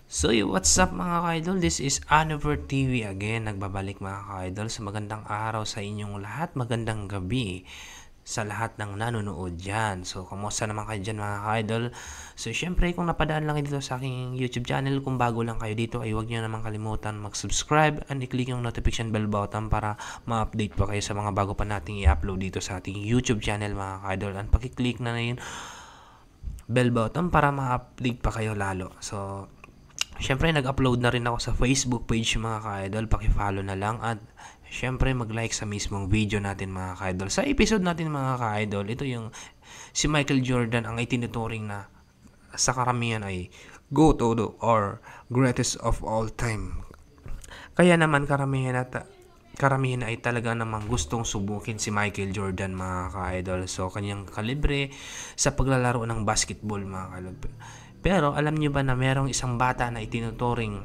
What's up mga ka-idol? This is Anover TV again. Nagbabalik mga ka-idol sa magandang araw sa inyong lahat. Magandang gabi sa lahat ng nanonood dyan. Kamusta naman kayo dyan mga ka-idol? Syempre kung napadaan lang dito sa aking YouTube channel, kung bago lang kayo dito ay huwag nyo naman kalimutan mag-subscribe and i-click yung notification bell button para ma-update pa kayo sa mga bago pa nating i-upload dito sa ating YouTube channel mga ka-idol. And paki-click na yun bell button para ma-update pa kayo lalo. Syempre nag-upload na rin ako sa Facebook page mga ka-idol, paki-follow na lang at syempre mag-like sa mismong video natin mga ka-idol. Sa episode natin mga ka-idol, ito yung si Michael Jordan ang itinuturing na sa karamihan ay GOAT or greatest of all time. Kaya naman karamihan ay talaga namang gustong subukin si Michael Jordan mga ka-idol. Kanyang kalibre sa paglalaro ng basketball mga ka-idol. Pero alam nyo ba na merong isang bata na itinuturing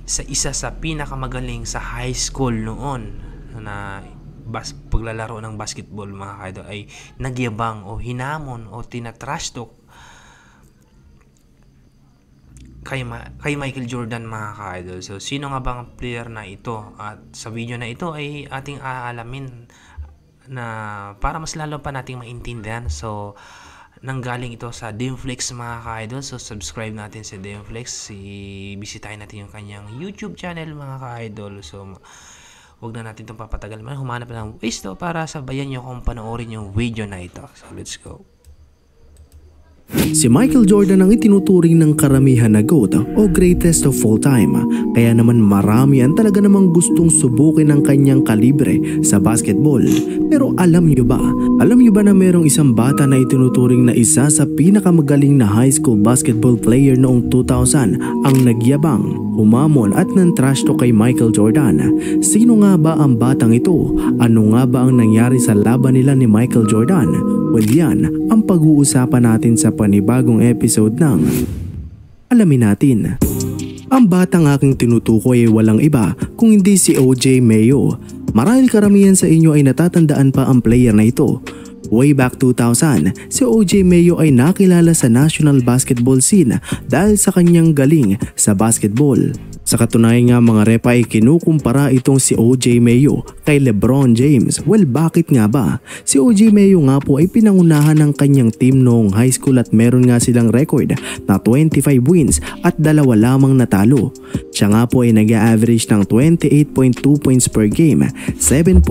sa isa sa pinakamagaling sa high school noon na paglalaro ng basketball mga ka-idol ay nagyabang o hinamon o tinatrash talk kay Michael Jordan mga ka-idol. Sino nga bang player na ito? At sa video na ito ay ating aalamin na para mas lalo pa nating maintindihan. Nanggaling ito sa Dimflex mga ka-idol. Subscribe natin si Dimflex. Bisitahin natin yung kanyang YouTube channel mga ka-idol. Huwag na natin itong papatagal. Humanap na ng ways para sabayan nyo kung panoorin yung video na ito. Let's go. Si Michael Jordan ang itinuturing ng karamihan na GOAT o greatest of all time. Kaya naman marami ang talaga namang gustong subukin ang kanyang kalibre sa basketball. Pero alam nyo ba na mayroong isang bata na itinuturing na isa sa pinakamagaling na high school basketball player noong 2000 ang nagyabang, humamon at nantrash talk kay Michael Jordan? Sino nga ba ang batang ito? Ano nga ba ang nangyari sa laban nila ni Michael Jordan? Well, yan ang pag-uusapan natin sa panibagong episode ng Alamin Natin. Ang batang aking tinutukoy ay walang iba kung hindi si OJ Mayo. Marahil karamihan sa inyo ay natatandaan pa ang player na ito. Way back 2000, si OJ Mayo ay nakilala sa national basketball scene dahil sa kanyang galing sa basketball. Sa katunayan nga mga repa ay kinukumpara itong si OJ Mayo kay LeBron James. Well, bakit nga ba? Si OJ Mayo nga po ay pinangunahan ng kanyang team noong high school at meron nga silang record na 25 wins at 2 lamang natalo. Siya nga po ay nag-average ng 28.2 points per game, 7.2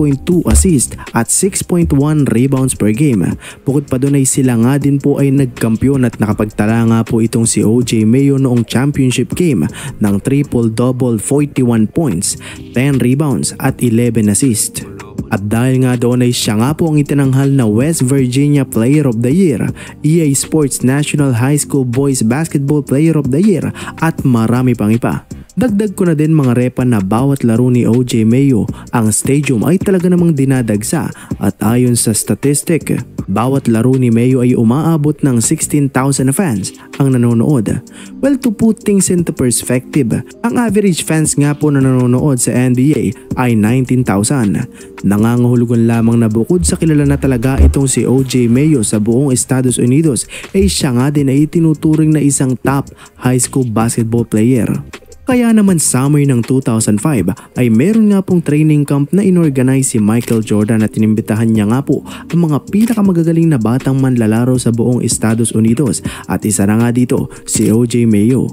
assist at 6.1 rebounds per game. Bukod pa doon ay sila nga din po ay nagkampiyon at nakapagtala nga po itong si OJ Mayo noong championship game ng triple-double, 41 points, 10 rebounds at 11 assists. At dahil nga doon ay siya nga po ang itinanghal na West Virginia Player of the Year, EA Sports National High School Boys Basketball Player of the Year at marami pang iba. Dagdag ko na din mga repa na bawat laro ni OJ Mayo, ang stadium ay talaga namang dinadagsa at ayon sa statistic, bawat laro ni Mayo ay umaabot ng 16,000 fans ang nanonood. Well, to put things into perspective, ang average fans nga po na nanonood sa NBA ay 19,000. Nangangahulugan lamang na bukod sa kilala na talaga itong si OJ Mayo sa buong Estados Unidos ay siya nga din ay itinuturing na isang top high school basketball player. Kaya naman summer ng 2005 ay meron nga pong training camp na inorganize si Michael Jordan at inimbitahan niya nga po ang mga pinakamagagaling na batang manlalaro sa buong Estados Unidos at isa na nga dito si OJ Mayo.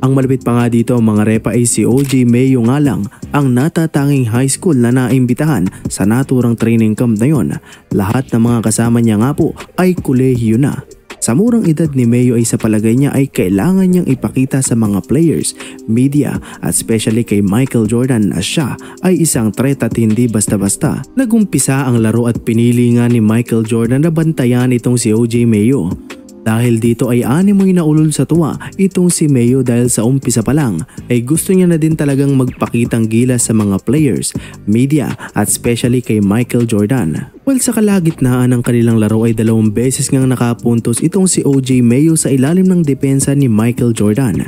Ang malapit pa nga dito mga repa ay si OJ Mayo nga lang ang natatanging high school na naimbitahan sa naturang training camp na yon. Lahat ng mga kasama niya nga po ay kolehiyo na. Sa murang edad ni Mayo ay sa palagay niya ay kailangan niyang ipakita sa mga players, media at especially kay Michael Jordan na siya ay isang threat at hindi basta-basta. Nagumpisa ang laro at pinili nga ni Michael Jordan na bantayan itong si OJ Mayo. Dahil dito ay animoy na ulol sa tuwa itong si Mayo dahil sa umpisa pa lang ay gusto niya na din talagang magpakitang gilas sa mga players, media at especially kay Michael Jordan. Well, sa kalagitnaan ng kanilang laro ay 2 beses ngang nakapuntos itong si OJ Mayo sa ilalim ng depensa ni Michael Jordan.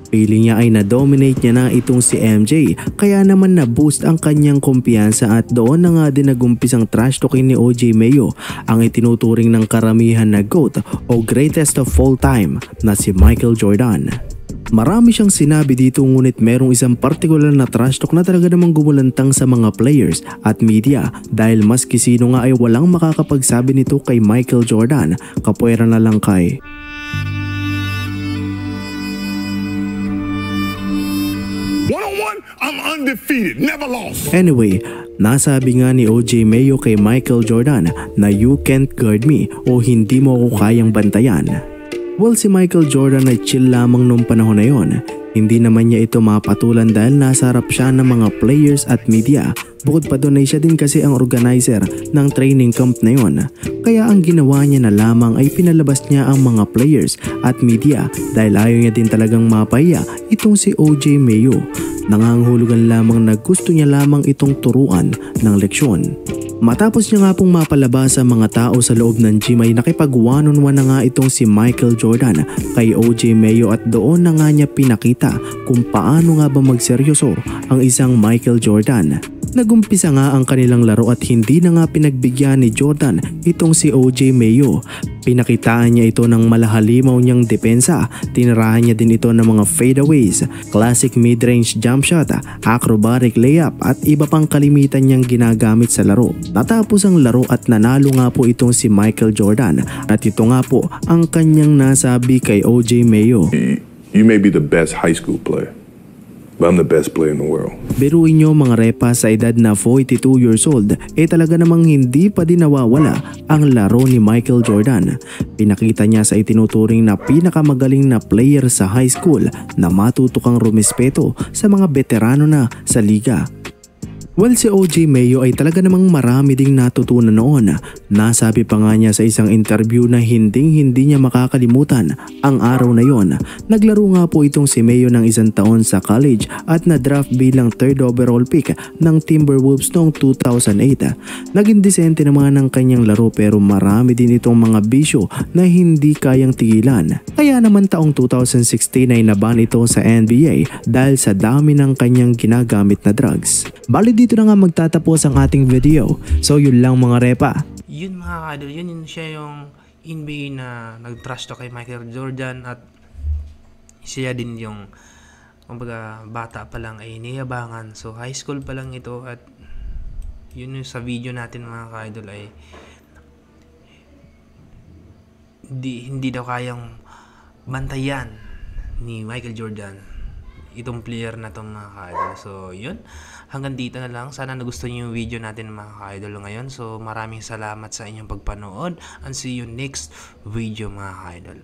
Feeling niya ay na-dominate niya na itong si MJ, kaya naman na-boost ang kanyang kumpiyansa at doon na nga din nagumpisang trash talking ni OJ Mayo ang itinuturing ng karamihan na GOAT o greatest of all time na si Michael Jordan. Marami siyang sinabi dito ngunit merong isang partikular na trash talk na talaga namang gumulantang sa mga players at media dahil maski sino nga ay walang makakapagsabi nito kay Michael Jordan, kapwera na lang kay One-on-one, I'm undefeated, never lost. Anyway, nasabi nga ni OJ Mayo kay Michael Jordan na you can't guard me o hindi mo ako kayang bantayan. Well, si Michael Jordan ay chill lamang nung panahon na yon. Hindi naman niya ito mapatulan dahil nasa harap siya ng mga players at media. Bukod pa doon ay siya din kasi ang organizer ng training camp na yon. Kaya ang ginawa niya na lamang ay pinalabas niya ang mga players at media dahil ayaw niya din talagang mapahiya itong si OJ Mayo. Nangangahulugan lamang na gusto niya lamang itong turuan ng leksyon. Matapos niya nga pong mapalabas ang mga tao sa loob ng gym ay nakipag one-on-one na nga itong si Michael Jordan kay OJ Mayo at doon na nga niya pinakita kung paano nga ba magseryoso ang isang Michael Jordan. Nagumpisa nga ang kanilang laro at hindi na nga pinagbigyan ni Jordan itong si OJ Mayo. Pinakitaan niya ito ng malahalimaw niyang depensa, tinirahan niya din ito ng mga fadeaways, classic mid-range jump shot, acrobatic layup at iba pang kalimitan niyang ginagamit sa laro. Natapos ang laro at nanalo nga po itong si Michael Jordan at ito nga po ang kanyang nasabi kay OJ Mayo. You may be the best high school player, but I'm the best player in the world. Biruin nyo mga repa, sa edad na 42 years old, talaga namang hindi pa din nawawala ang laro ni Michael Jordan. Pinakita niya sa itinuturing na pinakamagaling na player sa high school na matutukang rumispeto sa mga veterano na sa liga. Well, si OJ Mayo ay talaga namang marami ding natutunan noon. Nasabi pa nga niya sa isang interview na hindi niya makakalimutan ang araw na yon. Naglaro nga po itong si Mayo ng isang taon sa college at na-draft bilang 3rd overall pick ng Timberwolves noong 2008. Naging disente naman ang kanyang laro pero marami din itong mga bisyo na hindi kayang tigilan. Kaya naman taong 2016 ay naban ito sa NBA dahil sa dami ng kanyang ginagamit na drugs. Bali dito na nga magtatapos ang ating video. So yun lang mga repa. Yun mga kadol, yun siya yung NBA na nag-trash talk kay Michael Jordan at siya din yung kumbaga bata pa lang ay niyabangan. So high school pa lang ito at yun yung sa video natin mga kadol ay hindi daw kayang bantayan ni Michael Jordan itong player na itong mga ka-idol. So yun, hanggang dito na lang. Sana nagustuhan niyo yung video natin mga ka-idol ngayon. So maraming salamat sa inyong pagpanood and see you next video mga ka-idol.